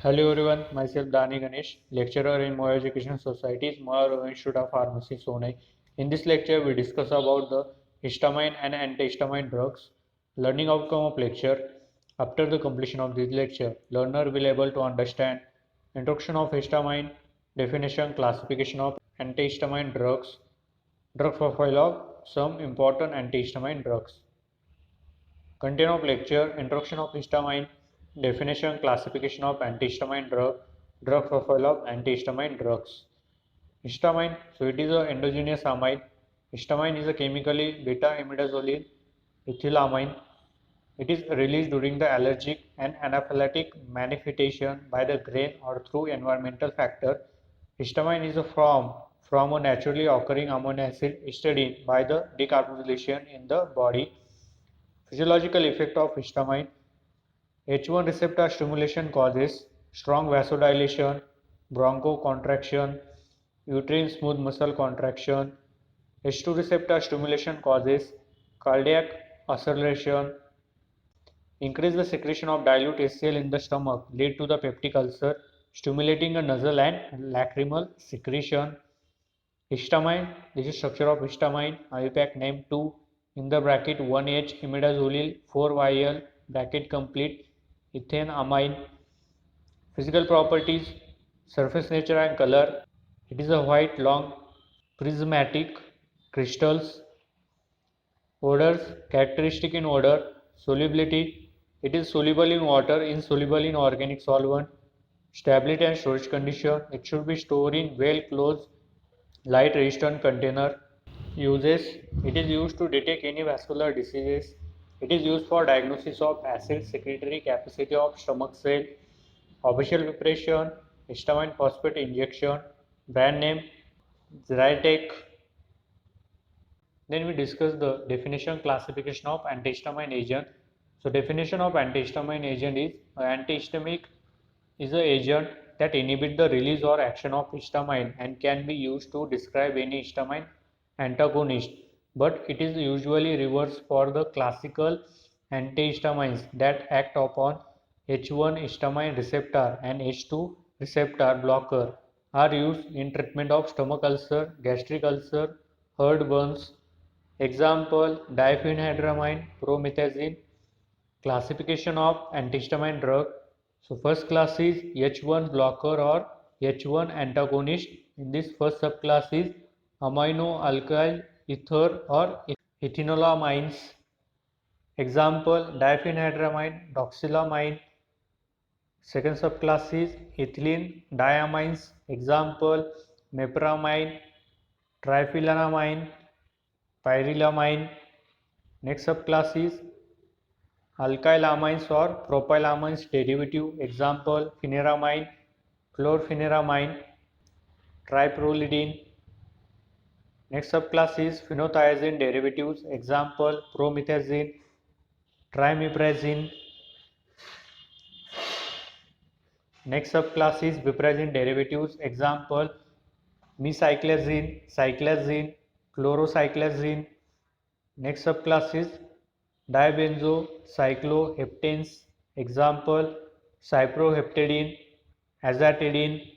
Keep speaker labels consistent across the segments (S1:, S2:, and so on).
S1: Hello everyone, myself Dani Ganesh, lecturer in Moya Education Society's Moya Institute of Pharmacy, Sonai. In this lecture, we discuss about the histamine and antihistamine drugs. Learning outcome of lecture. After the completion of this lecture, learner will be able to understand introduction of histamine, definition, classification of antihistamine drugs, drug profile of some important antihistamine drugs. Content of lecture, introduction of histamine, definition, classification of antihistamine drug profile of antihistamine drugs. Histamine, so it is an endogenous amine. Histamine is a chemically beta-imidazoline ethylamine. It is released during the allergic and anaphylactic manifestation by the grain or through environmental factor. Histamine is a form from a naturally occurring amino acid histidine by the decarboxylation in the body. Physiological effect of histamine. H1 receptor stimulation causes strong vasodilation, bronchocontraction, uterine smooth muscle contraction. H2 receptor stimulation causes cardiac acceleration, increase the secretion of dilute HCl in the stomach, lead to the peptic ulcer, stimulating a nasal and lacrimal secretion. Histamine, this is structure of histamine, IUPAC name 2 in the bracket 1H imidazoline 4YL bracket complete ethane amine. Physical properties, surface nature and color. It is a white long prismatic crystals. Odors, characteristic in odor. Solubility, it is soluble in water, insoluble in organic solvent. Stability and storage condition, it should be stored in well closed light resistant container. Uses, it is used to detect any vascular diseases. It is used for diagnosis of acid secretory capacity of stomach cell. Official preparation, histamine phosphate injection. Brand name Zytec. Then we discuss the definition classification of antihistamine agent. So definition of antihistamine agent is antihistamic is an agent that inhibit the release or action of histamine and can be used to describe any histamine antagonist, but it is usually reversed for the classical antihistamines that act upon H1 histamine receptor and H2 receptor blocker are used in treatment of stomach ulcer, gastric ulcer, heartburns. Example, diphenhydramine, promethazine. Classification of antihistamine drug. So first class is H1 blocker or H1 antagonist. In this first subclass is amino alkyl ether or ethanolamines. Example, diphenhydramine, doxylamine. Second subclass is ethylene diamines. Example, meperamine, triphenyllamine, pyrilamine. Next subclass is alkylamines or propylamines derivative. Example, pheneramine, chlorpheneramine, tripyrrolidine. Next subclass is phenothiazine derivatives. Example, promethazine, trimiprazine. Next subclass is piperazine derivatives. Example, mecyclazine, cyclazine, chlorocyclazine. Next subclass is dibenzocycloheptanes. Example, cyproheptadine, azatidine.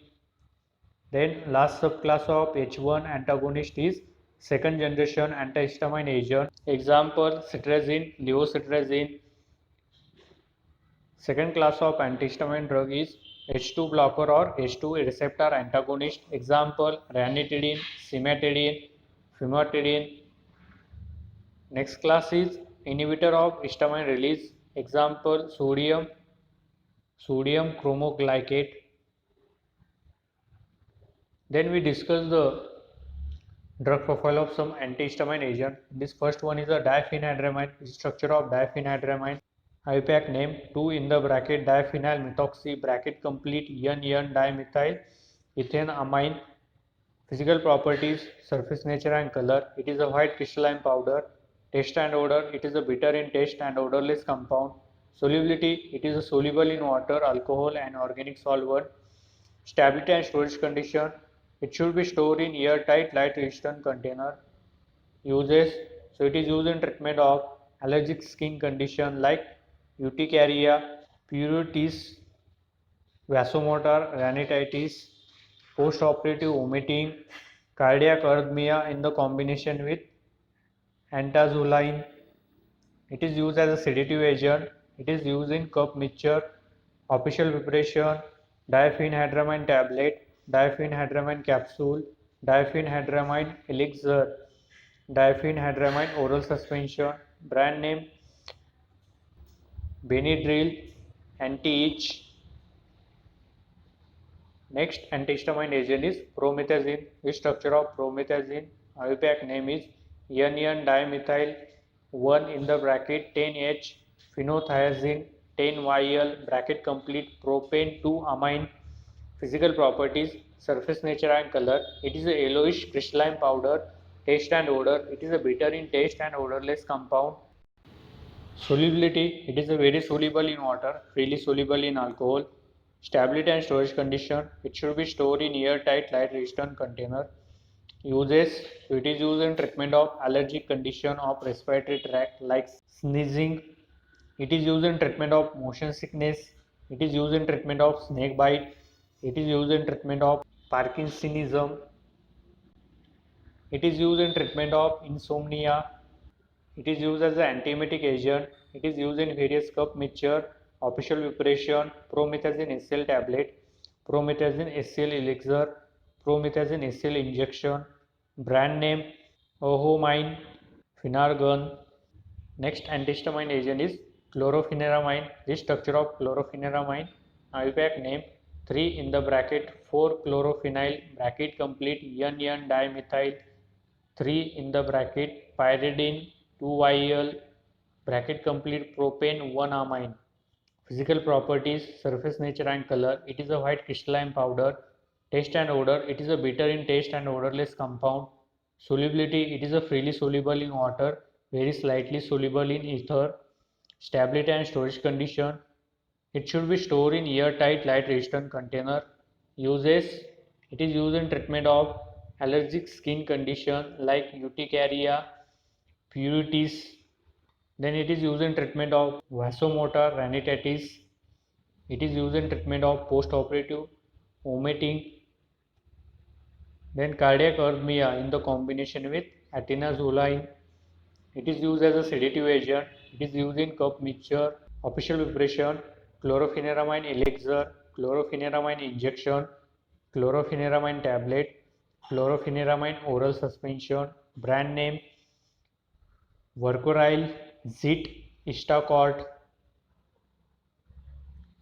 S1: Then last subclass of H1 antagonist is second generation antihistamine agent. Example, cetirizine, levocetirizine. Second class of antihistamine drug is H2 blocker or H2 receptor antagonist. Example, ranitidine, cimetidine, famotidine. Next class is inhibitor of histamine release. Example, sodium chromoglycate. Then we discuss the drug profile of some antihistamine agent. This first one is a diphenhydramine. Structure of diphenhydramine. IUPAC name 2 in the bracket diphenyl methoxy bracket complete N dimethyl ethane amine. Physical properties, surface nature and color. It is a white crystalline powder. Taste and odor. It is a bitter in taste and odorless compound. Solubility. It is a soluble in water, alcohol and organic solvent. Stability and storage condition. It should be stored in airtight light resistant container. Uses. So it is used in treatment of allergic skin condition like urticaria, pruritus, vasomotor rhinitis, post-operative vomiting, cardiac arrhythmia in the combination with antazoline. It is used as a sedative agent. It is used in cup mixture, official preparation, diphenhydramine tablet, diphenhydramine capsule, diphenhydramine elixir, diphenhydramine oral suspension, brand name Benadryl, anti-itch. Next antihistamine agent is promethazine. The structure of promethazine, IUPAC name is NN-dimethyl 1 in the bracket 10H phenothiazine 10YL bracket complete propane 2 amine. Physical properties, surface nature and color. It is a yellowish crystalline powder. Taste and odor. It is a bitter in taste and odorless compound. Solubility, it is a very soluble in water, freely soluble in alcohol. Stability and storage condition, it should be stored in airtight light resistant container. Uses, it is used in treatment of allergic condition of respiratory tract like sneezing. It is used in treatment of motion sickness. It is used in treatment of snake bite. It is used in treatment of Parkinsonism. It is used in treatment of insomnia. It is used as an antiemetic agent. It is used in various cup mixture, official preparation, promethazine SL tablet, promethazine SL elixir, promethazine SL injection, brand name Ohomine, Finargan. Next antihistamine agent is chlorpheniramine. This structure of chlorpheniramine, IUPAC name 3 in the bracket 4 chlorophenyl bracket complete NN dimethyl 3 in the bracket pyridine 2YL bracket complete propane 1 amine. Physical properties, surface nature and color. It is a white crystalline powder. Taste and odor. It is a bitter in taste and odorless compound. Solubility. It is a freely soluble in water, very slightly soluble in ether. Stability and storage condition. It should be stored in airtight light resistant container. Uses. It is used in treatment of allergic skin condition like urticaria, pruritus. Then it is used in treatment of vasomotor rhinitis. It is used in treatment of post-operative vomiting. Then cardiac arrhythmia in the combination with atinazoline. It is used as a sedative agent. It is used in cup mixture, official preparation, chlorpheniramine elixir, chlorpheniramine injection, chlorpheniramine tablet, chlorpheniramine oral suspension, brand name Vercoryl, Zit, Istacort.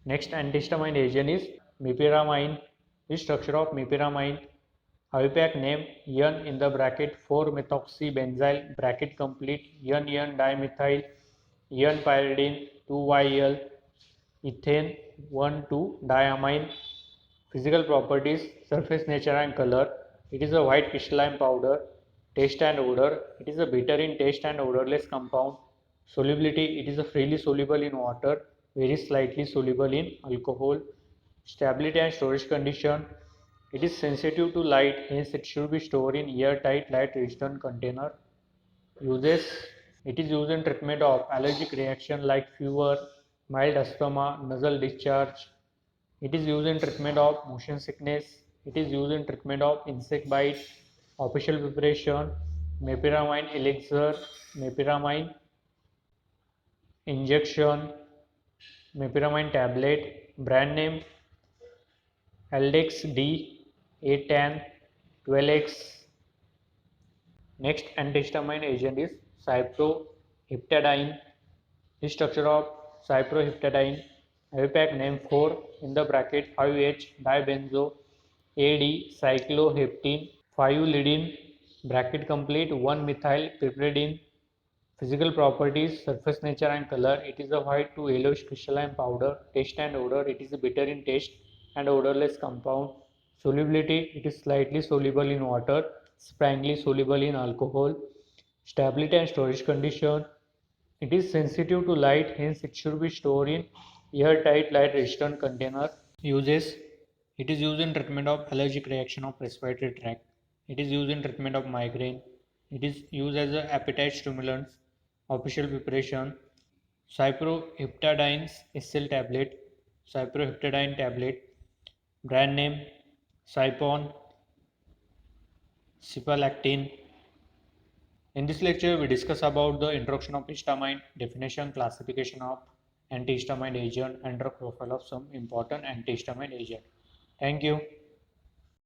S1: Next antihistamine agent is meperamine. This structure of meperamine, IUPAC name N in the bracket 4-methoxybenzyl bracket complete N dimethyl N pyridine 2YL ethane 1,2 diamine. Physical properties, surface nature and color. It is a white crystalline powder. Taste and odor. It is a bitter in taste and odorless compound. Solubility, it is a freely soluble in water, very slightly soluble in alcohol. Stability and storage condition. It is sensitive to light, hence it should be stored in airtight light resistant container. Uses, it is used in treatment of allergic reaction like fever, mild asthma, nasal discharge. It is used in treatment of motion sickness. It is used in treatment of insect bite, official preparation, meperamine elixir, meperamine injection, meperamine tablet, brand name Aldex D, A10, 12X. Next antihistamine agent is cyproheptadine. The structure of cyproheptadine, IUPAC name 4 in the bracket 5H dibenzo AD cycloheptene 5-lidine bracket complete 1-methyl piperidine. Physical properties, surface nature and color. It is a white to yellowish crystalline powder. Taste and odor. It is a bitter in taste and odorless compound. Solubility, it is slightly soluble in water, sparingly soluble in alcohol. Stability and storage condition. It is sensitive to light, hence it should be stored in airtight light resistant container. Uses, it is used in treatment of allergic reaction of respiratory tract. It is used in treatment of migraine. It is used as an appetite stimulant. Official preparation, cyproheptadine SL tablet, cyproheptadine tablet, Brand name Cypon, Cipralactin. In this lecture, we discuss about the introduction of histamine, definition, classification of antihistamine agent, and drug profile of some important antihistamine agent. Thank you.